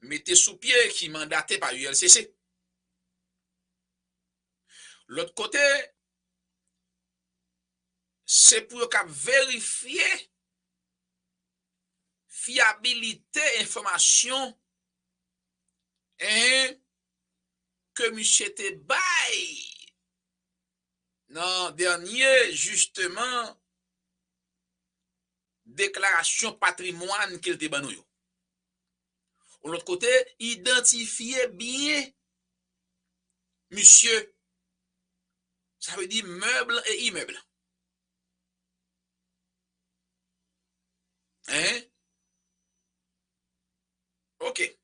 mettait sous pied qui mandatait par ULCC. L'autre côté, c'est pour vérifier fiabilité information hein, que monsieur te bail non dernier justement déclaration patrimoine qu'il te ban yo. De l'autre côté, identifier bien monsieur. Ça veut dire meuble et immeuble. Hein? OK.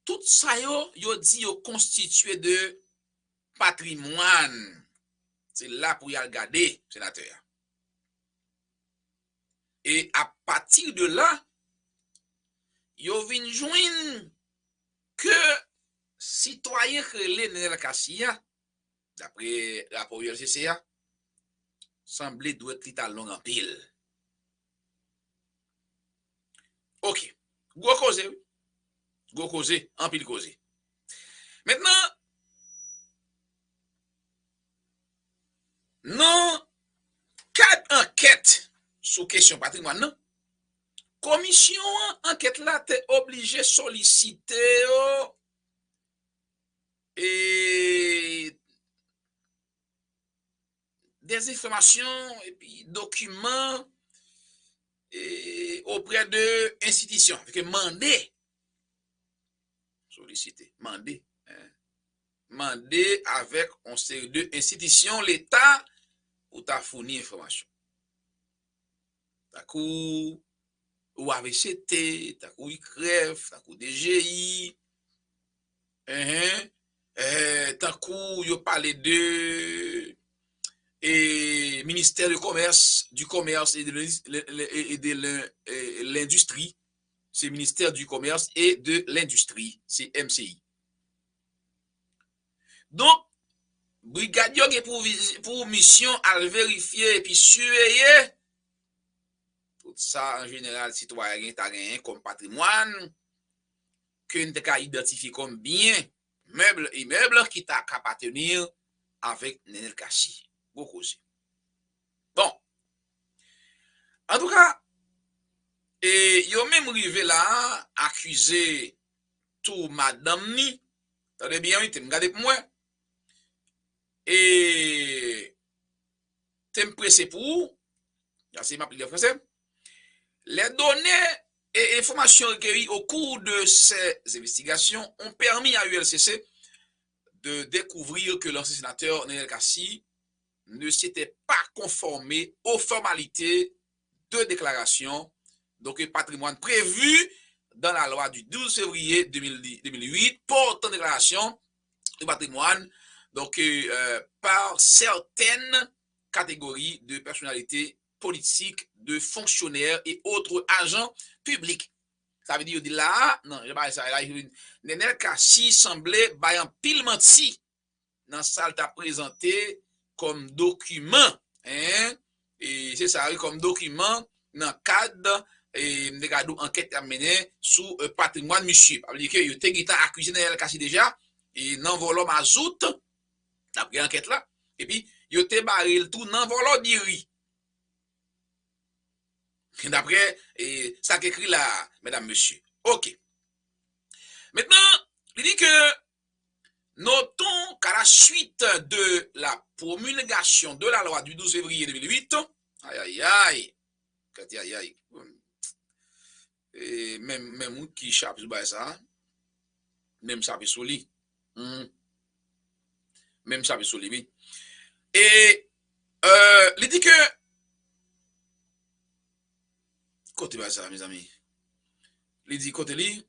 Tout ça yo dit yo constitué de patrimoine. C'est là pour y regarder, sénateur. Et à partir de là, yo vin joindre que citoyen relé Nenel Kassia, d'après rapport ULCCA, semblait doit être long en pile. OK. Gros cause, oui. Gros cause, en pile cause. Maintenant, non, 4 enquêtes sur question patrimoine, non? Commission enquête là t'es obligé solliciter et des informations et puis documents et auprès de institutions que mandé solliciter mandé mandé avec on série de institutions l'État pour t'a fournir information. Takou ou AVCT, takou ICREF, takou DGI, takou yo parle de et ministère du commerce et de l'industrie, c'est ministère du commerce et de l'industrie, c'est MCI. Donc brigade yo pour mission à vérifier et puis surveiller tout ça en général citoyen t'a gagné comme patrimoine que nous t'a identifié comme bien meuble immeuble qui t'a appartenir avec Nenel Kassia. Beaucoup. Bon. En tout cas, et yo même arrivé là accuser tout madame ni. Attendez bien, oui, regardez pour moi. Et t'es pressé pour c'est ma pile français. Les données et informations recueillies au cours de ces investigations ont permis à ULCC de découvrir que l'ancien sénateur Nenel Kassia ne s'était pas conformé aux formalités de déclaration donc patrimoine prévu dans la loi du 12 février 2008 portant déclaration de patrimoine donc par certaines catégories de personnalités politiques, de fonctionnaires et autres agents publics. Ça veut dire là, non, je pas ça là, Nenel Kassia semblait bayan pile menti dans ça t'a présenté comme document hein et c'est ça comme document dans cadre et de enquête à mener sous patrimoine monsieur. Ça veut dire que yo te accusé Nenel Kassia déjà et nan volant mazout d'après enquête là et puis yo te barré tout nan volant diri. D'après ça qu'écrit là mesdames messieurs. OK. Maintenant, il dit que notons qu'à la suite de la promulgation de la loi du 12 février 2008, et même qui chape sur ça, même chape sur lui, même chape sur lui. Et il dit que côté ça mes amis, il dit côté lui,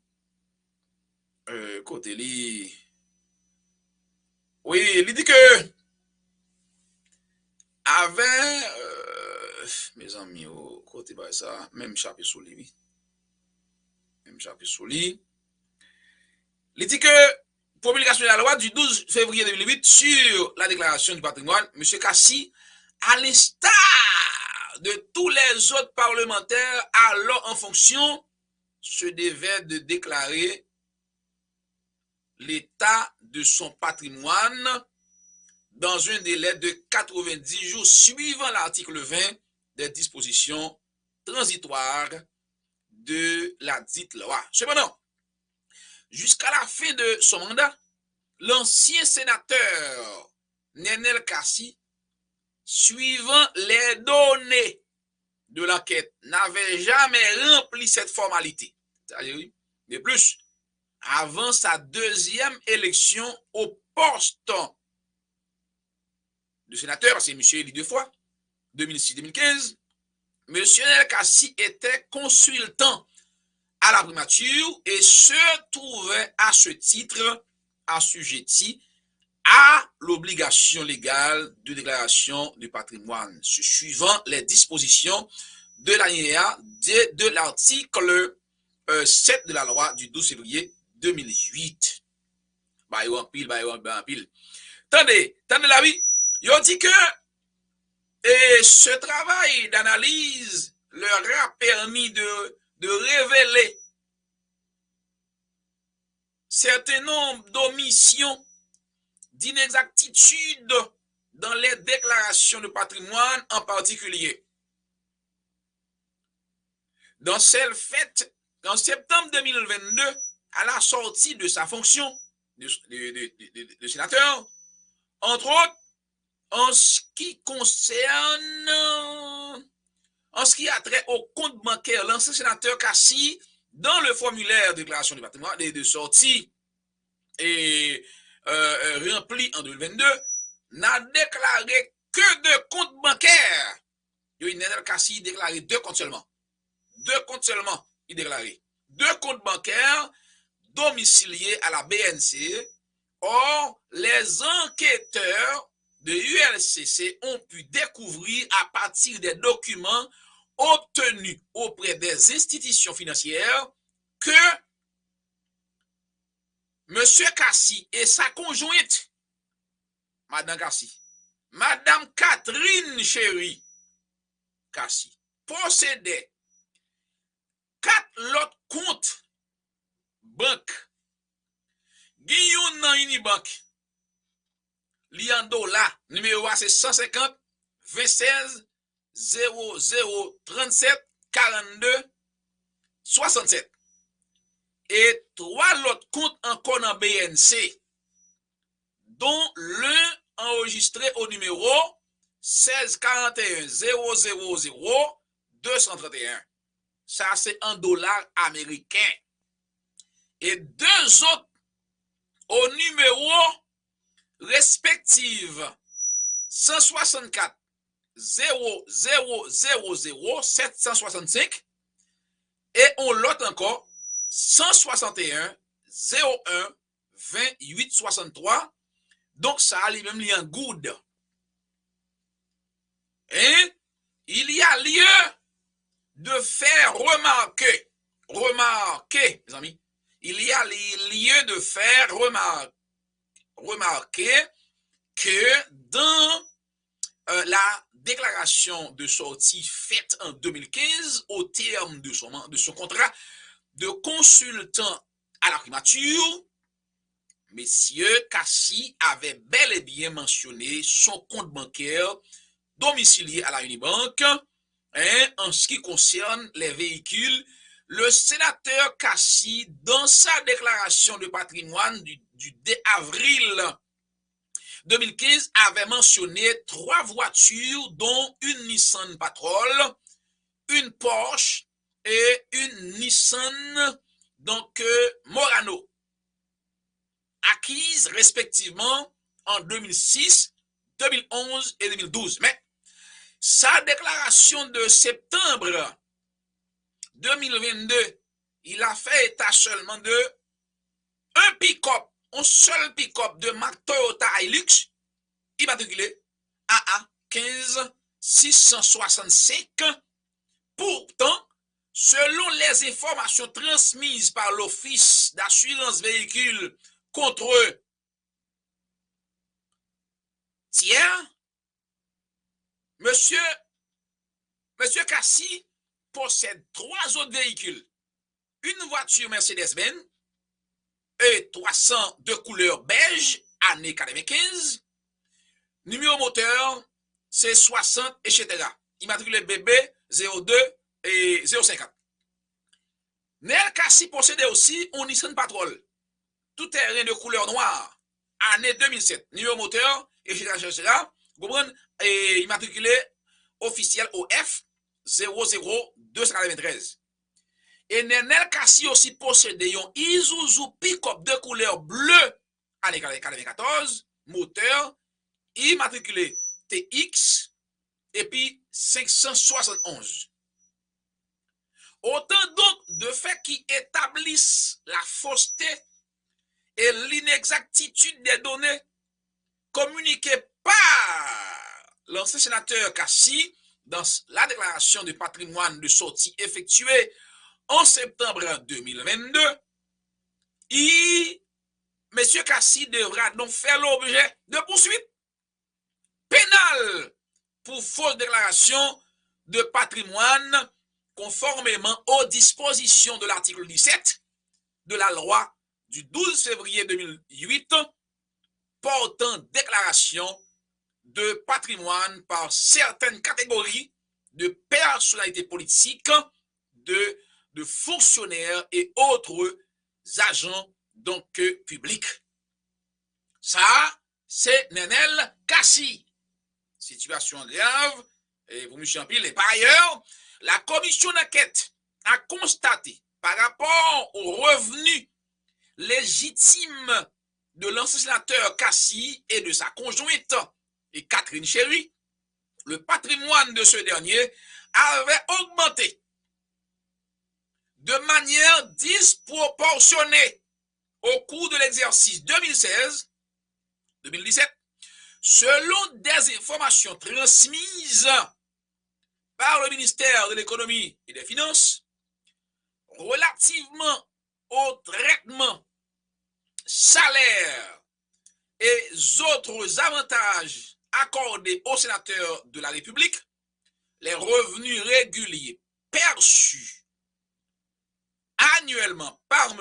oui, il dit que avant mes amis au côté ça, même chape sur lui. Même chapitre sur lui. Il dit que promulgation de la loi du 12 février 2008 sur la déclaration du patrimoine, M. Kassia, à l'instar de tous les autres parlementaires alors en fonction, se devait de déclarer l'état de son patrimoine dans un délai de 90 jours suivant l'article 20 des dispositions transitoires de la dite loi. Cependant, jusqu'à la fin de son mandat, l'ancien sénateur Nenel Kassi, suivant les données de l'enquête, n'avait jamais rempli cette formalité. De plus, avant sa deuxième élection au poste de sénateur, parce que monsieur élu deux fois, 2006-2015, monsieur Nenel Kassi était consultant à la primature et se trouvait à ce titre assujetti à l'obligation légale de déclaration du patrimoine, suivant les dispositions de l'alinéa de l'article 7 de la loi du 12 février 2008. Attendez la vie. Il dit que ce travail d'analyse leur a permis de révéler certain nombre d'omissions, d'inexactitudes dans les déclarations de patrimoine en particulier. Dans celle faite en septembre 2022, à la sortie de sa fonction de sénateur, entre autres, en ce qui a trait au compte bancaire, l'ancien sénateur Kassi, dans le formulaire de déclaration de patrimoine de sortie et rempli en 2022, n'a déclaré que de comptes bancaires. Nenel Kassi déclaré deux comptes seulement. Deux comptes seulement, il déclaré. Deux comptes bancaires domiciliés à la BNC. Or, les enquêteurs de l'ULCC ont pu découvrir à partir des documents obtenus auprès des institutions financières que M. Kassi et sa conjointe, Madame Kassi, Madame Catherine Chéri Kassi, possédaient 4 autres comptes banques. Guillaume dans Unibank, Liandola, numéro c'est 150 V16 0037 42 67. Et 3 autres comptes encore en BNC, dont l'un enregistré au numéro 1641 000 231. Ça, c'est en dollars américains. Et 2 autres au numéro respectif 164 0000 765 et on l'autre encore 161 01 28 63. Donc ça a lui-même lié en good. Et il y a lieu de faire remarquer, mes amis, il y a lieu de faire remarquer que dans la déclaration de sortie faite en 2015 au terme de son contrat de consultant à la primature, Messieurs Kassi avait bel et bien mentionné son compte bancaire domicilié à la Unibank. En ce qui concerne les véhicules, le sénateur Kassi, dans sa déclaration de patrimoine du 2 avril 2015, avait mentionné 3 voitures, dont une Nissan Patrol, une Porsche et une Nissan Murano, acquises respectivement en 2006, 2011 et 2012. Mais sa déclaration de septembre 2022, il a fait état seulement de un pick-up, un seul pick-up de marque Toyota Hilux, immatriculé AA 15 665. Pourtant, selon les informations transmises par l'Office d'assurance véhicule contre tiers, Monsieur Kassi possède 3 autres véhicules une voiture Mercedes-Benz E300 de couleur beige, année 95, numéro moteur, c'est 60, etc. Immatriculé BB 02 et 050. Nel Kassi possédait aussi un Nissan Patrol, tout terrain de couleur noire, année 2007, numéro moteur, etc. Vous comprenez? Et immatriculé officiel OF 00293. Et Nenel Kassi aussi possédait un Isuzu pick-up de couleur bleue, année 94, moteur, immatriculé TX, et puis 571. Autant donc de faits qui établissent la fausseté et l'inexactitude des données communiquées par l'ancien sénateur Kassi dans la déclaration de patrimoine de sortie effectuée en septembre 2022. M. Kassi devra donc faire l'objet de poursuites pénales pour fausse déclaration de patrimoine conformément aux dispositions de l'article 17 de la loi du 12 février 2008 portant déclaration de patrimoine par certaines catégories de personnalités politiques, de fonctionnaires et autres agents donc publics. Ça, c'est Nenel Kassi. Situation grave, et vous me champillez. Et par ailleurs, la commission d'enquête a constaté par rapport aux revenus légitimes de l'ancien sénateur Kassi et de sa conjointe et Catherine Chéry, le patrimoine de ce dernier avait augmenté de manière disproportionnée au cours de l'exercice 2016-2017, selon des informations transmises par le ministère de l'Économie et des Finances relativement au traitement, salaires et autres avantages accordés aux sénateurs de la République, les revenus réguliers perçus annuellement par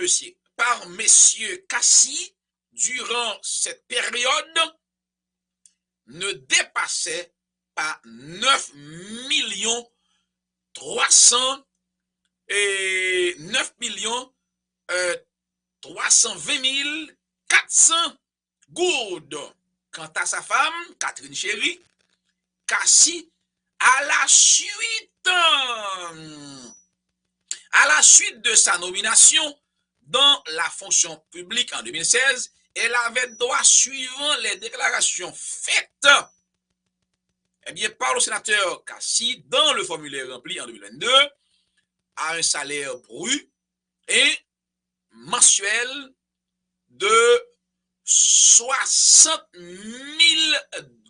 messieurs Kassi durant cette période ne dépassaient pas 9 millions 300 et 9 millions 320 400 gourdes. Quant à sa femme, Catherine Chéry, Kassi, à la suite de sa nomination dans la fonction publique en 2016, elle avait droit, suivant les déclarations faites par le sénateur Kassi dans le formulaire rempli en 2022, à un salaire brut et mensuel de 60 000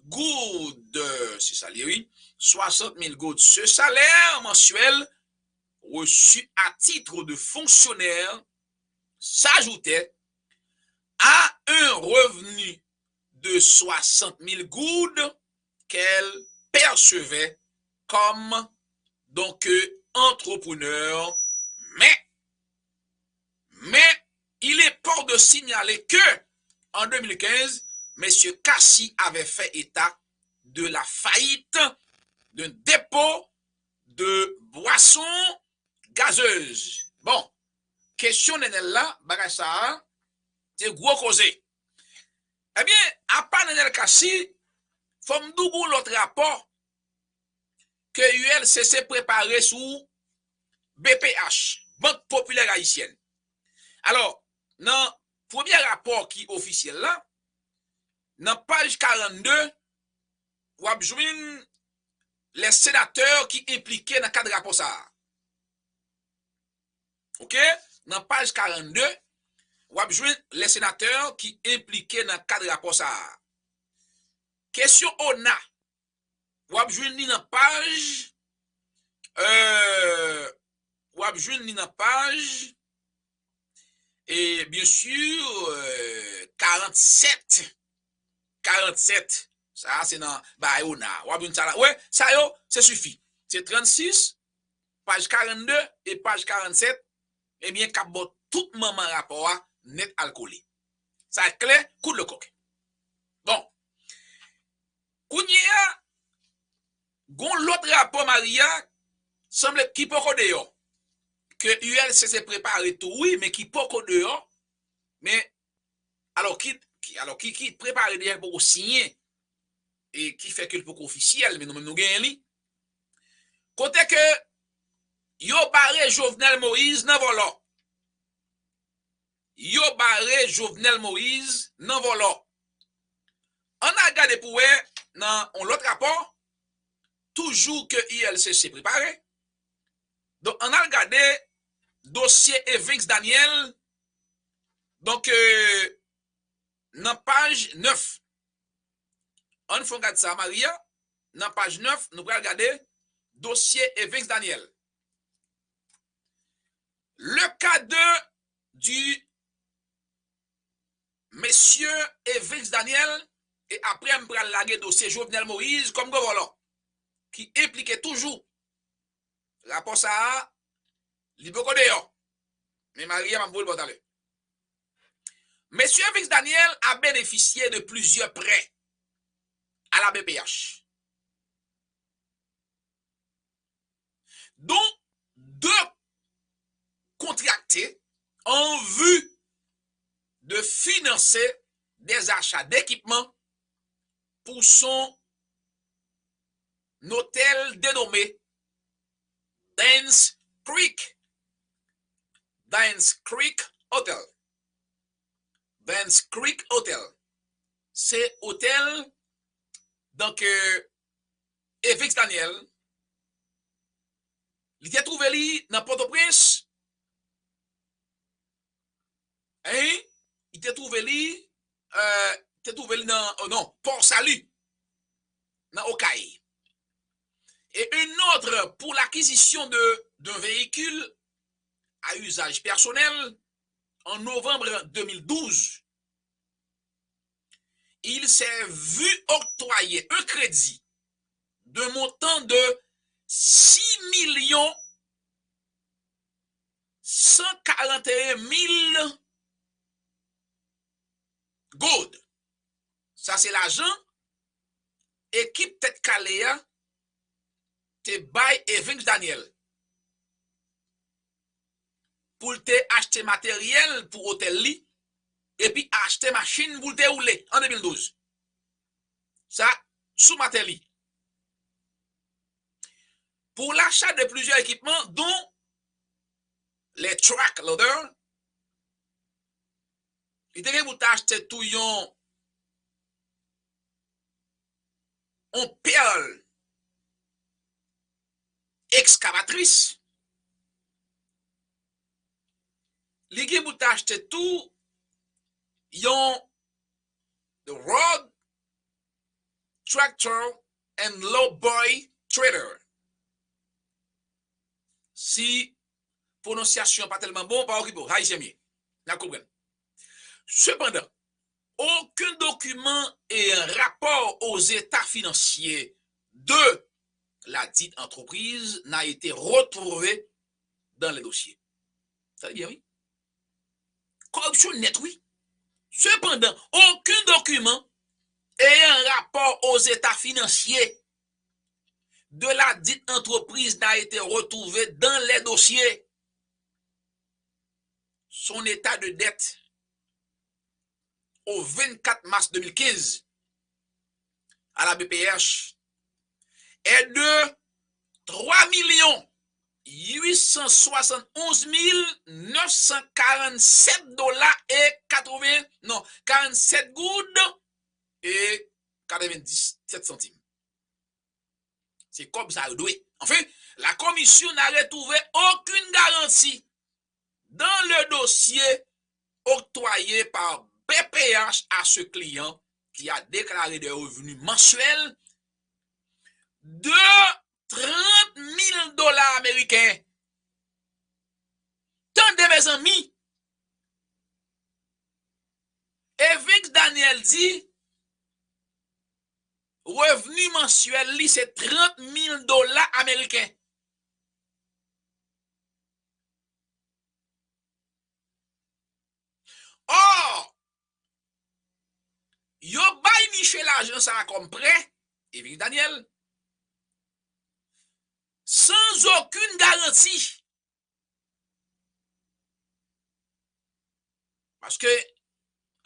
goudes. C'est ça, oui. 60 000 goudes. Ce salaire mensuel reçu à titre de fonctionnaire s'ajoutait à un revenu de 60 000 goudes qu'elle percevait comme donc entrepreneur. Mais il est fort de signaler que en 2015, M. Kassi avait fait état de la faillite d'un dépôt de boissons gazeuses. Bon, question Nenel là, bagage ça, c'est gros causé. Eh bien, à part Nenel Kassi, faut m'dougo l'autre rapport que ULCC préparé sous BPH, Banque Populaire Haïtienne. Alors, dans le premier rapport qui est officiel là, dans page 42, vous avez joué les sénateurs qui impliqués dans le cadre rapport ça. OK? Dans page 42, vous avez joué les sénateurs qui impliqués dans le cadre rapport ça. Question ONA. Vous avez joué dans page vous avez joué dans page et bien sûr 47. Ça c'est dans ONA. Vous avez ça là. Ouais, ça yo, c'est suffit. C'est 36, page 42 et page 47 eh bien, kabot tout maman rapport à net alcoolé. Ça est clair, coup de le coq. Bon. Kounia, gon l'autre rapport Maria, semble qui peut dehors. Que ULC s'est préparé tout, oui, mais qui peut dehors. Mais, alors qui prépare derrière pour signer, et qui fait que le pour officiel, mais nous-mêmes nous gagnons. Côté que, yo barré Jovenel Moïse nan volant. Yo barré Jovenel Moïse nan volant. On a regardé pour dans l'autre rapport, toujours que ILC s'est préparé. Donc, on a regardé dossier Evix Daniel, donc, dans page 9. On faut regarder ça, Maria. Dans page 9, nous allons regarder dossier Evix Daniel. Le cas du monsieur Evix Daniel, et après, on va laguer dossier Jovenel Moïse comme volant, qui impliquait toujours rapport ça, l'hypoco dehors. Mais Maria m'a voulu le aller. Monsieur Evix Daniel a bénéficié de plusieurs prêts à la BPH, dont 2 contractés en vue de financer des achats d'équipements pour son hôtel dénommé Dance Creek Hotel. Dance Creek Hotel. C'est hôtel, donc, Evix Daniel, il était trouvé dans Port-au-Prince. Hein? Il était trouvé dans, oh non, Port-Salut, dans Okaï. Et une autre pour l'acquisition d'un véhicule à usage personnel en novembre 2012. Il s'est vu octroyer un crédit de montant de 6 millions 141 000 gold. Ça, c'est l'argent. Équipe tête Caléa te bail Evix Daniel pour te acheter matériel pour hôtel li et puis acheter machine pour te rouler en 2012. Ça, sous matériel. Pour l'achat de plusieurs équipements, dont les track loaders, il devait vous acheter tout en perle excavatrice. Il devait vous acheter tout the road tractor and low boy trader. Si prononciation pas tellement bon, pas ok, haïtien mieux. N'a compris. Cependant, aucun document et un rapport aux états financiers de la dite entreprise n'a été retrouvé dans les dossiers. Ça veut dire oui. Corruption nette, oui. Cependant, aucun document et un rapport aux états financiers de la dite entreprise n'a été retrouvé dans les dossiers. Son état de dette au 24 mars 2015 à la BPH est de 3 871 947 dollars et 47 gouttes et 97 centimes. C'est comme ça, doué. Enfin, la commission n'a retrouvé aucune garantie dans le dossier octroyé par BPH à ce client qui a déclaré des revenus mensuels de 30 000 dollars américains. Tant de mes amis, Evix Daniel dit, revenu mensuel, c'est 30 000 dollars américains. l'argent ça comme prêt, Evans Daniel, sans aucune garantie. Parce que,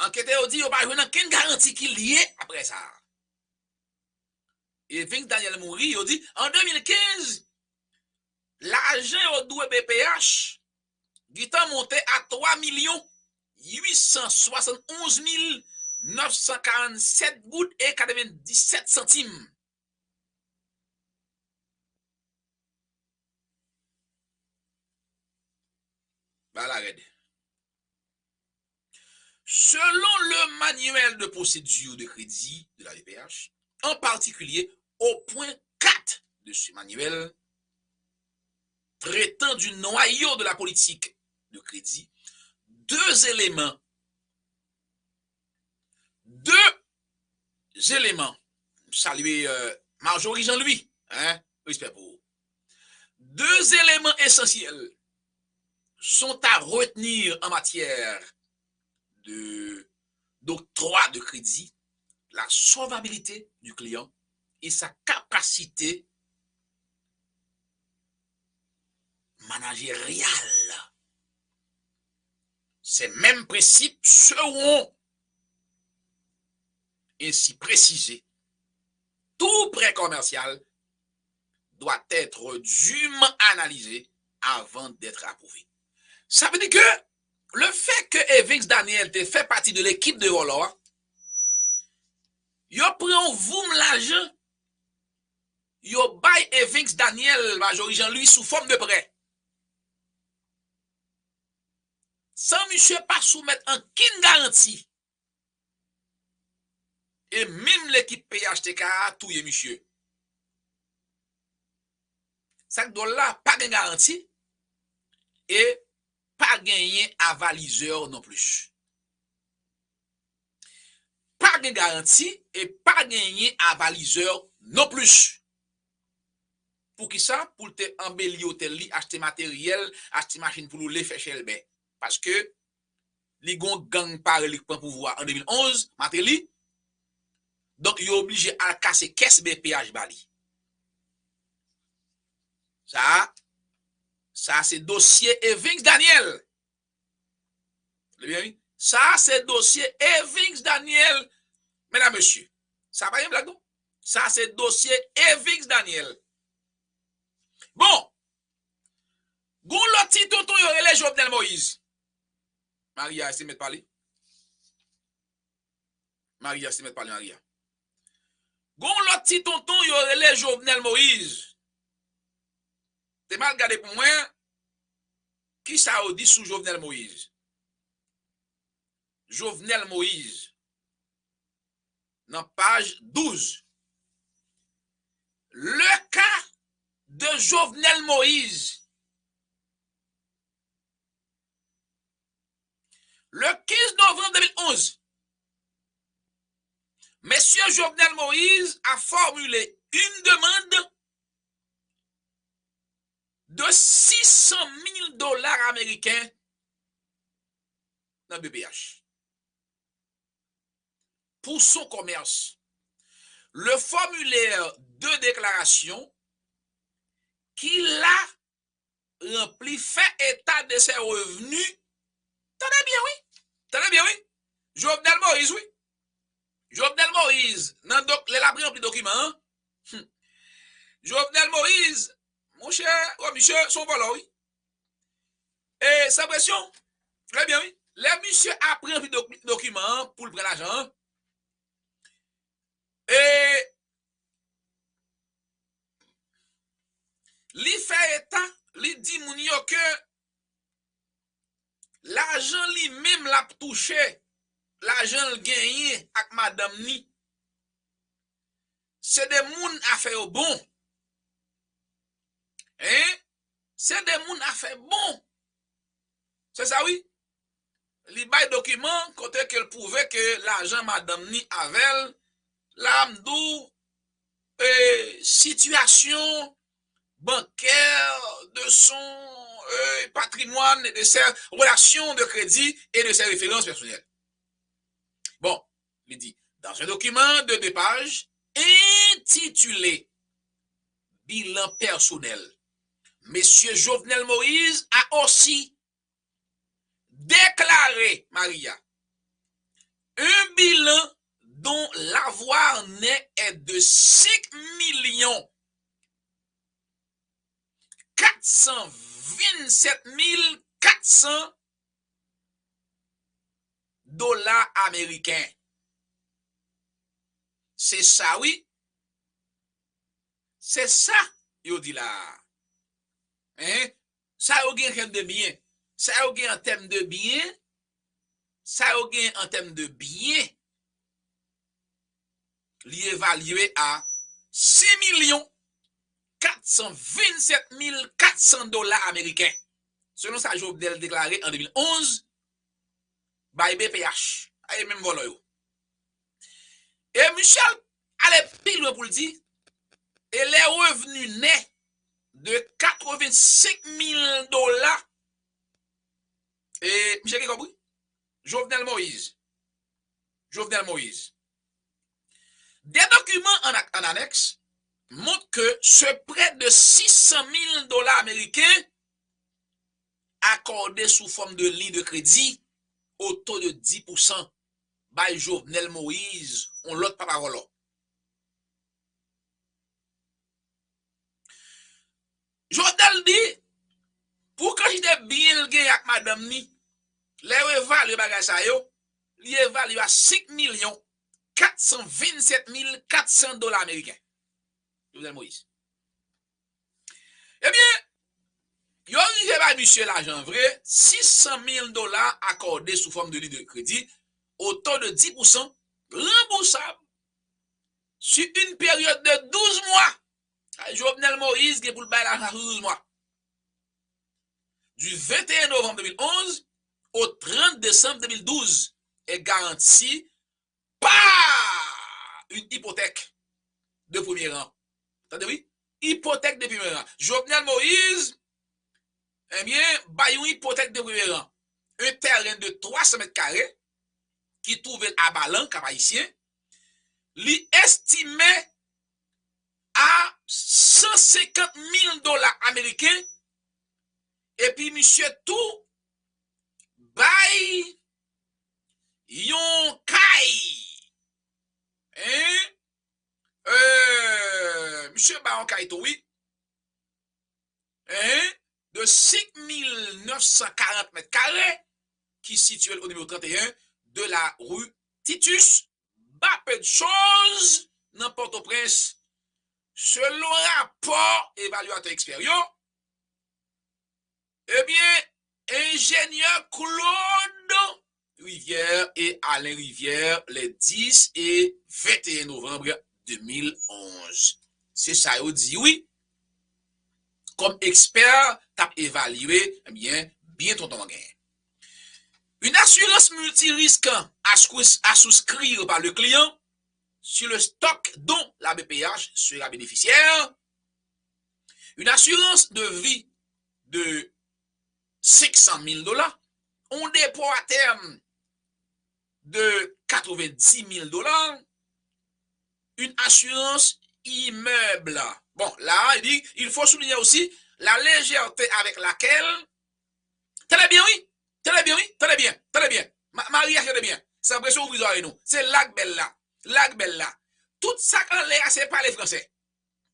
enquêteur dit, il n'y a pas aucune garantie qui est liée après ça. Evans Daniel mourit, il dit, en 2015, l'argent au doué BPH, il est monté à 3 871 947 gouttes et 97 centimes. Voilà, regardez. Selon le manuel de procédure de crédit de la BPH, en particulier au point 4 de ce manuel, traitant du noyau de la politique de crédit, deux éléments, saluer Marjorie Jean-Louis, hein, respect pour vous. Deux éléments essentiels sont à retenir en matière d'octroi de crédit: la solvabilité du client et sa capacité managériale. Ces mêmes principes seront ainsi précisés. Tout prêt commercial doit être dûment analysé avant d'être approuvé. Ça veut dire que le fait que Evans Daniel te fait partie de l'équipe de Roller, yo prend vous l'argent, yo bail Evans Daniel, Marjorie Jean-Louis sous forme de prêt. Sans monsieur pas soumettre en kin garantie. Et même l'équipe PHTK a touye monsieur. Ça doit là pas de garantie et pas gagné avaliseur non plus. Pas de garantie et pas gagné avaliseur non plus. Pour qui ça? Pour te embellir hôtel li, acheter matériel, acheter machine pour le faire chez le bain. Parce que les gang par le pouvoir en 2011, Matéli, donc il est obligé à casser caisse BPH Bali. Ça c'est dossier Evans Daniel. Ça c'est dossier Evans Daniel, mesdames, messieurs. Ça va y blague non? Ça c'est dossier Evans Daniel. Bon, gon l'autre tonton y aurait les Jovenel Moïse. Maria, c'est mettre parler. Maria, c'est mettre parler, Maria. Gon l'autre petit tonton y aurait les Jovenel Moïse. T'es mal regardé pour moi. Qui ça a dit sous Jovenel Moïse? Jovenel Moïse. Dans page 12. Le cas de Jovenel Moïse. Le 15 novembre 2011, Monsieur Jovenel Moïse a formulé une demande de 600 000 dollars américains dans BPH pour son commerce. Le formulaire de déclaration qu'il a rempli fait état de ses revenus. Tenez bien, oui. Tenez bien, oui. Jovenel Moïse, oui. Jovenel Moïse, donc, les labris remplis documents. Jovenel Moïse, mon cher, oh, monsieur, son volant, oui. Et sa pression, très bien, oui. Les monsieur a pris un document pour le prendre l'argent. Et li fait état, li dit moun yo que l'argent li même l'a touché, l'argent le gagné avec madame ni. C'est des moun a fait au bon. Hein? C'est des moun a fait bon. C'est ça, oui? Li bay document, côté qu'elle prouvait que l'argent madame ni avait, l'amdou, situation bancaire de son patrimoine, de ses relations de crédit et de ses références personnelles. Bon, il dit, dans un document de 2 pages intitulé Bilan personnel. Monsieur Jovenel Moïse a aussi déclaré, Maria, un bilan dont l'avoir net est de 5 427 400 dollars américains. C'est ça, oui. C'est ça, yo dit là. Hein? Ça yo gen en termes de bien. Ça yo gen en termes de bien. Ça yo gen en termes de bien. Li évalué à 6 427 400 dollars américains. Selon ça, Jovenel déclaré en 2011 by BPH. Aye même volo yo. Et Michel allait pile loin pour le dire. Et les revenus nets de 85 000 dollars. Et Michel qui compris? Jovenel Moïse. Jovenel Moïse. Des documents en annexe montrent que ce prêt de 600 000 dollars américains accordé sous forme de ligne de crédit au taux de 10% by Jovenel Moïse, on l'autre pas parole. Jovenel dit, pour que j'étais bien le avec madame ni, les évalue bagay sa yo, li évalue à 5 427 400 dollars américains. Jovenel Moïse. Eh bien, yo arrivé par monsieur l'argent vrai, 600 000 dollars accordés sous forme de ligne de crédit au taux de 10%, remboursable sur une période de 12 mois. Jovenel Moïse qui est pour le bail l'argent 12 mois. Du 21 novembre 2011 au 30 décembre 2012 est garanti par une hypothèque de premier rang. Attendez, oui? Hypothèque de premier rang. Jovenel Moïse, eh bien, bail une hypothèque de premier rang. Un terrain de 300 mètres carrés qui trouve à Balan, cap haïtien, li estimé à 150 000 dollars américains. Et puis, monsieur tout, bay, yon kay. Hein? Monsieur Baron Kaito, oui. Hein? De 5940 mètres carrés, qui situé au numéro 31 de la rue Titus. Pas peu de choses dans Port-au-Prince. Selon rapport évaluateur expérience, eh bien, ingénieur Claude Rivière et Alain Rivière, les 10 et 21 novembre 2011. C'est ça, il dit oui. Comme expert, t'as évalué, eh bien ton gain. Une assurance multirisque à souscrire par le client sur le stock dont la BPH sera bénéficiaire. Une assurance de vie de 500 000 dollars. Un dépôt à terme de 90 000 dollars. Une assurance immeuble. Bon, là, il dit, il faut souligner aussi la légèreté avec laquelle. Très bien, oui. Très bien, oui. Très bien. Très bien. Marie, très bien. C'est impression vous aurez nous. C'est Lac-Bella. Lac-Bella. Tout ça quand Léa, c'est pas les Français.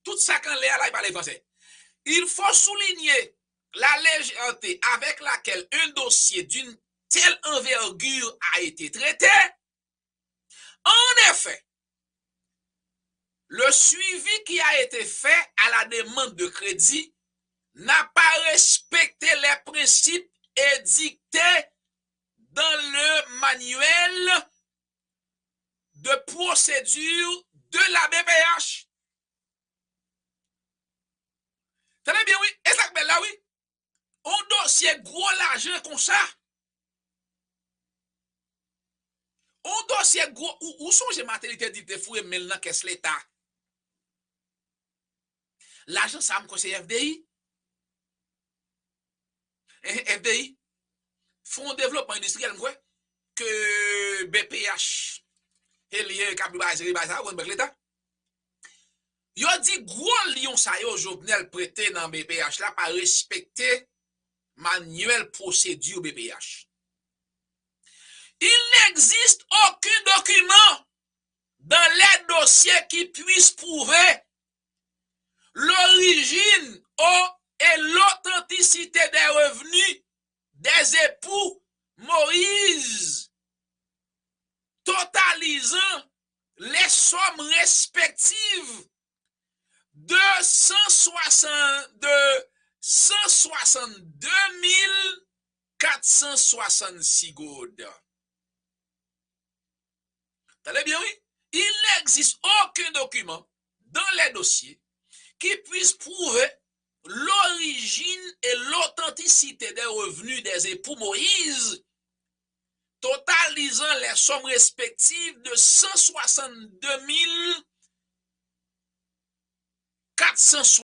Tout ça quand Léa, là, il parle français. Il faut souligner la légèreté avec laquelle un dossier d'une telle envergure a été traité. En effet, le suivi qui a été fait à la demande de crédit n'a pas respecté les principes édictés dans le manuel de procédure de la BPH. Très bien, oui. Et ça, là, oui. On dossier gros l'argent comme ça. On dossier gros, où sont les matérialités dit de fouiller maintenant qu'est-ce l'État? L'argent, ça me conseille FDI. FDI, Fonds de développement industriel, que BPH et lié capitalisé ça on l'État. Yo dit gros lion ça yo Jovenel prêté dans BPH là pas respecter manuel procédure BPH. Il n'existe aucun document dans les dossiers qui puisse prouver l'origine et l'authenticité des revenus des époux Moïse, totalisant les sommes respectives de 162 466 goudes. T'allez bien, oui? Il n'existe aucun document dans les dossiers qui puisse prouver l'origine et l'authenticité des revenus des époux Moïse, totalisant les sommes respectives de 162 460